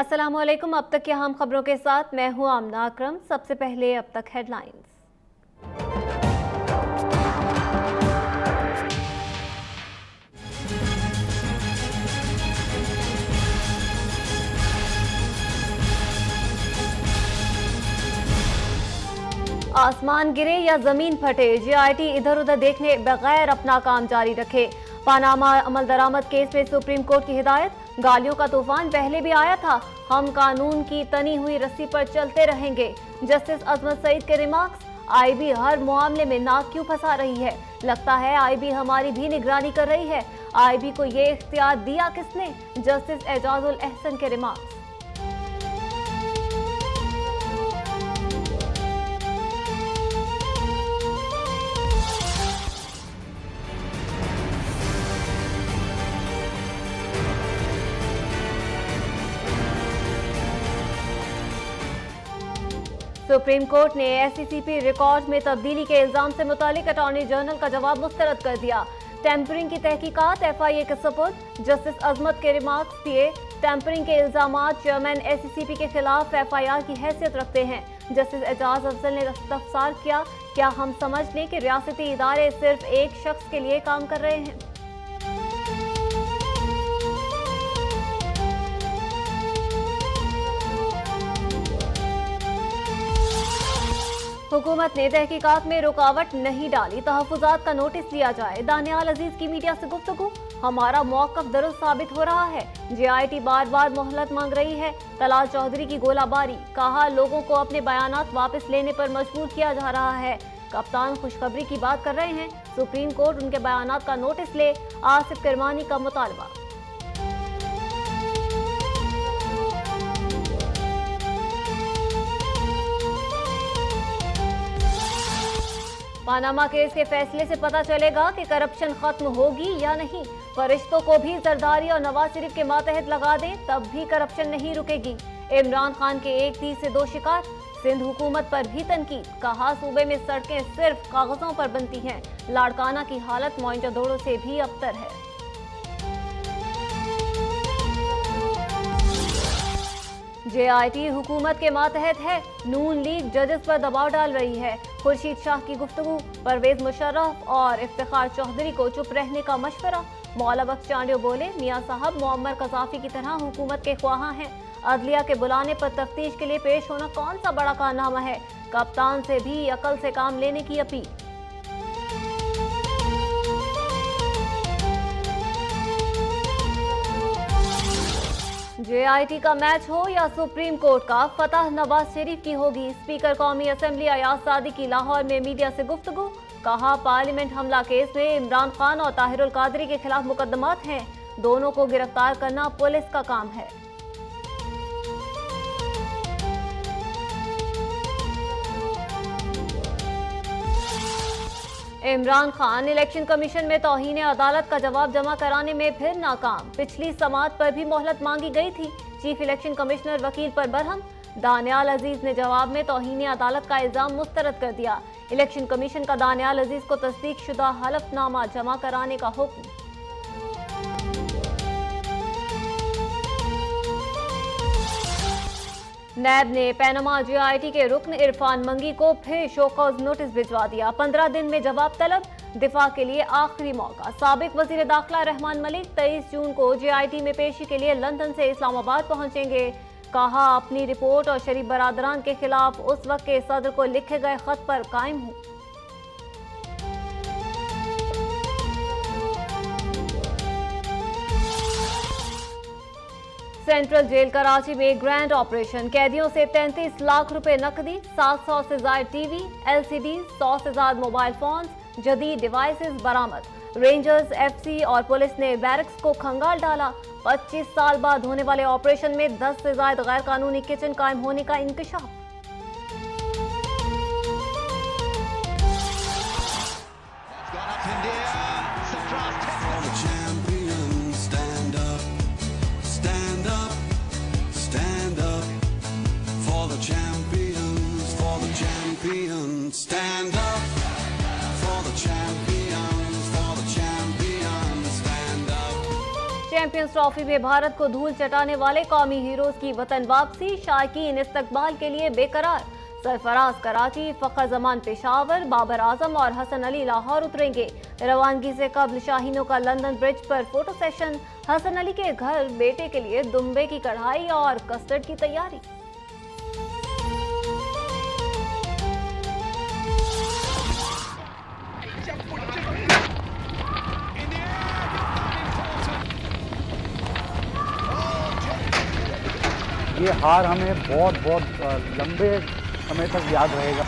अस्सलामुअलैकुम। अब तक की अहम खबरों के साथ मैं हूं आमना अकरम। सबसे पहले अब तक हेडलाइंस। आसमान गिरे या जमीन फटे, जीआईटी इधर उधर देखने बगैर अपना काम जारी रखे। पानामा अमल दरामद केस में सुप्रीम कोर्ट की हिदायत, गालियों का तूफान पहले भी आया था, हम कानून की तनी हुई रस्सी पर चलते रहेंगे। जस्टिस अजमत सईद के रिमार्क्स, आईबी हर मामले में नाक क्यों फंसा रही है, लगता है आईबी हमारी भी निगरानी कर रही है, आईबी को ये इख्तियार दिया किसने। जस्टिस एजाजुल एहसन के रिमार्क्स। सुप्रीम कोर्ट ने एससीसीपी रिकॉर्ड में तब्दीली के इल्जाम से मुतालिक अटॉर्नी जनरल का जवाब मुस्तरद कर दिया। टेम्परिंग की तहकीकात एफआईए के सुपुर्द, जस्टिस अजमत के रिमार्क्स दिए। टेम्परिंग के इल्जामात चेयरमैन एससीसीपी के खिलाफ एफआईआर की हैसियत रखते हैं। जस्टिस एजाज अफजल ने इस्तफसार किया, क्या हम समझ लें कि रियासती इदारे सिर्फ एक शख्स के लिए काम कर रहे हैं। हुकूमत ने तहकीकात में रुकावट नहीं डाली, तहफुजात का नोटिस लिया जाए। दानियाल अजीज की मीडिया से गुफ्तगू, हमारा मौक़िफ़ दुरुस्त साबित हो रहा है, जीआईटी बार बार मोहलत मांग रही है। तलाल चौधरी की गोलाबारी, कहा लोगों को अपने बयानात वापस लेने पर मजबूर किया जा रहा है। कप्तान खुशखबरी की बात कर रहे हैं, सुप्रीम कोर्ट उनके बयानात का नोटिस ले, आसिफ किरमानी का मुतालबा। पानामा केस के फैसले से पता चलेगा कि करप्शन खत्म होगी या नहीं। फरिश्तों को भी जरदारी और नवाज शरीफ के मातहत लगा दें तब भी करप्शन नहीं रुकेगी। इमरान खान के एक तीर से दो शिकार, सिंध हुकूमत पर भी तनकीद, कहा सूबे में सड़कें सिर्फ कागजों पर बनती हैं। लाड़काना की हालत मोइंजोदड़ो से भी अबतर है। जेआईटी हुकूमत के मातहत है, नून लीग जजेस पर दबाव डाल रही है। खुर्शीद शाह की गुफ्तगू, परवेज मुशर्रफ और इफ्तिखार चौधरी को चुप रहने का मशवरा। मौला बख्श चांडियो बोले, मियां साहब मुअम्मर कज़ाफी की तरह हुकूमत के ख्वाहां हैं। अदलिया के बुलाने पर तफ्तीश के लिए पेश होना कौन सा बड़ा कारनामा है। कप्तान से भी अकल से काम लेने की अपील। जेआईटी का मैच हो या सुप्रीम कोर्ट का, फतह नवाज शरीफ की होगी। स्पीकर कौमी असेंबली अयाज सादी की लाहौर में मीडिया से गुफ्तगू, कहा पार्लियामेंट हमला केस में इमरान खान और ताहिरुल कादरी के खिलाफ मुकदमात हैं, दोनों को गिरफ्तार करना पुलिस का काम है। इमरान खान इलेक्शन कमीशन में तौहीन अदालत का जवाब जमा कराने में फिर नाकाम। पिछली समाअत पर भी मोहलत मांगी गई थी। चीफ इलेक्शन कमिश्नर वकील पर बरहम। दानियाल अजीज ने जवाब में तौहीन अदालत का इल्जाम मुस्तरद कर दिया। इलेक्शन कमीशन का दानियाल अजीज को तस्दीक शुदा हलफनामा जमा कराने का हुक्म। नैब ने पैनमा जीआईटी के रुकन इरफान मंगी को फिर शोकॉज नोटिस भिजवा दिया। 15 दिन में जवाब तलब, दिफा के लिए आखिरी मौका। साबिक वजीर दाखिला रहमान मलिक 23 जून को जीआईटी में पेशी के लिए लंदन से इस्लामाबाद पहुंचेंगे। कहा अपनी रिपोर्ट और शरीफ बरादरान के खिलाफ उस वक्त के सदर को लिखे गए खत पर कायम हूं। सेंट्रल जेल कराची में ग्रैंड ऑपरेशन, कैदियों से 33 लाख रुपए नकदी, 700 से ज्यादा टीवी, एलसीडी, 100 से ज्यादा मोबाइल फोन्स, जदीद डिवाइसेस बरामद। रेंजर्स, एफसी और पुलिस ने बैरक्स को खंगाल डाला। 25 साल बाद होने वाले ऑपरेशन में 10 से ज्यादा गैर कानूनी किचन कायम होने का इंकशाफ। चैंपियंस ट्रॉफी में भारत को धूल चटाने वाले कौमी हीरोज की वतन वापसी, शायकीन इस्तकबाल के लिए बेकरार। सरफराज कराची, फखर जमान पेशावर, बाबर आजम और हसन अली लाहौर उतरेंगे। रवानगी से कबल शाहीनों का लंदन ब्रिज पर फोटो सेशन। हसन अली के घर बेटे के लिए दुम्बे की कढ़ाई और कस्टर्ड की तैयारी। ये हार हमें बहुत लंबे समय तक याद रहेगा।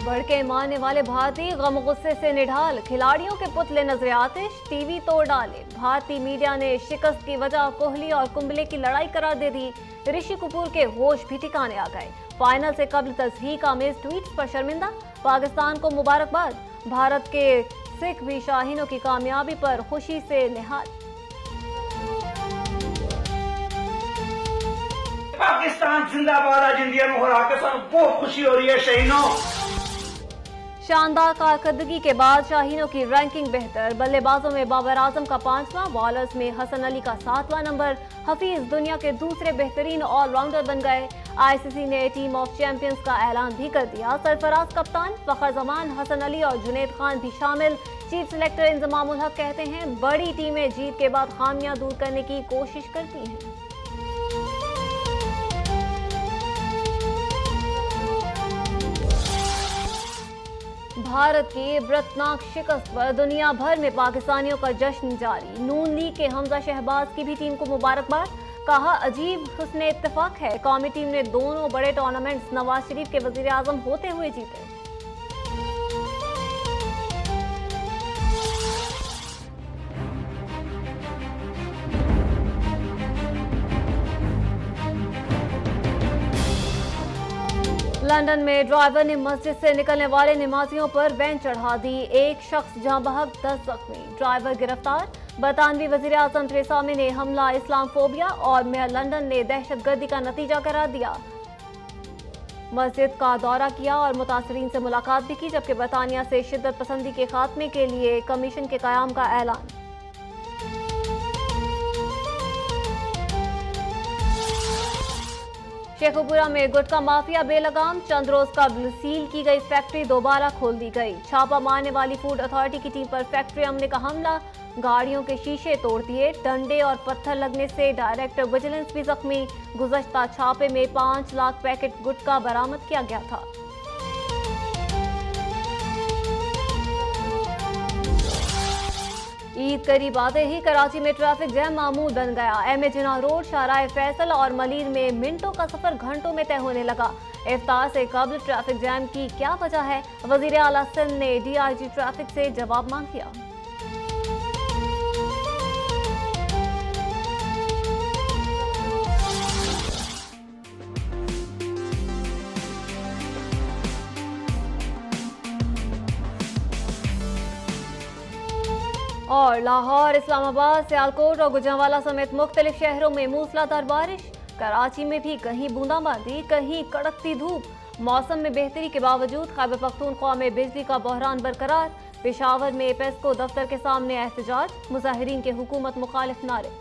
भड़के मारने वाले भारतीय गम गुस्से से निढाल, खिलाड़ियों के पुतले नजरे आतिश, टीवी तोड़ डाले। भारतीय मीडिया ने शिकस्त की वजह कोहली और कुंबले की लड़ाई करार दे दी। ऋषि कपूर के होश भी ठिकाने आ गए। फाइनल से कबल तस्दीक आमेज ट्वीट्स पर शर्मिंदा, पाकिस्तान को मुबारकबाद। भारत के सिख भी शाहीनों की कामयाबी पर खुशी से निहाल। पाकिस्तान जिंदाबाद। आज इंडिया में हो रहा है, बहुत खुशी हो रही है शाहीनों। शानदार कारकर्दगी के बाद शाहीनों की रैंकिंग बेहतर। बल्लेबाजों में बाबर आजम का 5वां, बॉलर्स में हसन अली का 7वां नंबर। हफीज दुनिया के दूसरे बेहतरीन ऑलराउंडर बन गए। आईसीसी ने टीम ऑफ चैंपियंस का ऐलान भी कर दिया। सरफराज कप्तान, फखर जमान, हसन अली और जुनैद खान भी शामिल। चीफ सेलेक्टर इंजमामुल हक कहते हैं, बड़ी टीमें जीत के बाद खामियां दूर करने की कोशिश करती हैं। भारत की इबरतनाक शिकस्त पर दुनिया भर में पाकिस्तानियों का जश्न जारी। नून लीग के हमजा शहबाज की भी टीम को मुबारकबाद। कहा, अजीब हुस्न इत्तेफाक है, कौमी टीम ने दोनों बड़े टूर्नामेंट्स नवाज शरीफ के वजीर आजम होते हुए जीते। लंदन में ड्राइवर ने मस्जिद से निकलने वाले नमाजियों पर वैन चढ़ा दी। एक शख्स जहां बहक 10 जख्मी, ड्राइवर गिरफ्तार। बरतानवी वजीर आजम थेरेसा मे ने हमला इस्लामफोबिया और मेयर लंदन ने दहशतगर्दी का नतीजा करार दिया। मस्जिद का दौरा किया और मुतासरीन से मुलाकात भी की, जबकि बरतानिया से शिद्दत पसंदी के खात्मे के लिए कमीशन के कयाम का ऐलान। शेखुपुरा में गुटखा माफिया बेलगाम, चंद रोज कबल सील की गई फैक्ट्री दोबारा खोल दी गई। छापा मारने वाली फूड अथॉरिटी की टीम पर फैक्ट्री अमले का हमला, गाड़ियों के शीशे तोड़ दिए। डंडे और पत्थर लगने से डायरेक्टर विजिलेंस भी जख्मी। गुज़श्ता छापे में 5 लाख पैकेट गुटखा बरामद किया गया था। ईद करीब आते ही कराची में ट्रैफिक जैम मामूल बन गया। एम.ए. जिन्ना रोड, शाहराह फैसल और मलीर में मिनटों का सफर घंटों में तय होने लगा। इफ्तार से कबल ट्रैफिक जैम की क्या वजह है? वजीर आला सिंध ने डीआईजी ट्रैफिक से जवाब मांग लिया। और लाहौर, इस्लामाबाद, सियालकोट और गुजरांवाला समेत मुख्तलिफ शहरों में मूसलाधार बारिश। कराची में भी कहीं बूंदाबांदी, कहीं कड़कती धूप। मौसम में बेहतरी के बावजूद खैबर पख्तूनख्वा में बिजली का बहरान बरकरार। पेशावर में पेस्को दफ्तर के सामने एहतजाज, मुजाहिरीन के हुकूमत मुखालिफ नारे।